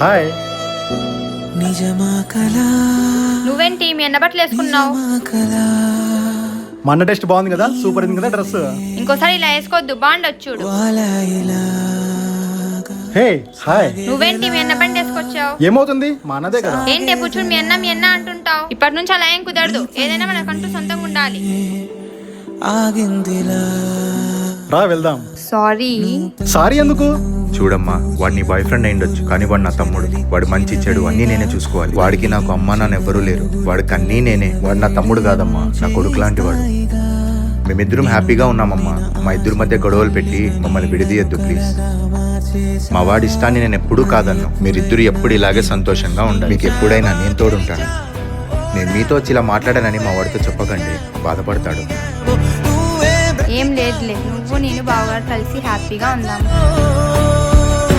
Hi. నువ్వేంటి మీ అన్న బట్టలు వేసుకున్నావు? మా అన్న టెస్ట్ బాగుంది కదా, సూపర్ ఉంది కదా డ్రెస్. ఇంకోసారి ఇలా వేసుకోవద్దు, బాగుండొచ్చుడు. Hey hi. నువ్వేంటి మీ అన్న బండి వేసుకొచ్చావు? ఏమవుతుంది, మా అన్నదే కదా. ఏంటి ఎప్పుడు మీ అన్న అంటుంటావు? ఇప్పటి నుంచి అలా ఏం కుదరదు, ఏదైనా మనకంటూ సొంతంగా ఉండాలి. రా వెళ్దాం. సారీ ఎందుకు? చూడమ్మా, వాడు నీ బాయ్ ఫ్రెండ్ అయిండొచ్చు, కానీ వాడు నా తమ్ముడు. వాడు మంచి చెడు అన్నీ నేనే చూసుకోవాలి. వాడికి నాకు అమ్మ నాన్న ఎవ్వరూ లేరు. వాడికి అన్నీ నేనే. వాడు నా తమ్ముడు కాదమ్మా, నా కొడుకు లాంటి వాడు. మేమిద్దరం హ్యాపీగా ఉన్నామమ్మా. మా ఇద్దరి మధ్య గొడవలు పెట్టి మమ్మల్ని విడదీయద్దు ప్లీజ్. మా వాడి ఇష్టాన్ని నేను ఎప్పుడూ కాదన్ను. మీరిద్దరు ఎప్పుడు ఇలాగే సంతోషంగా ఉండాలి. మీకు ఎప్పుడైనా నేను తోడుంటాను. నేను మీతో వచ్చి ఇలా మాట్లాడానని మా వాడితో చెప్పకండి, బాధపడతాడు. ఏం లేదులే, నువ్వు నేను బావగారు కలిసి హ్యాపీగా ఉందాము.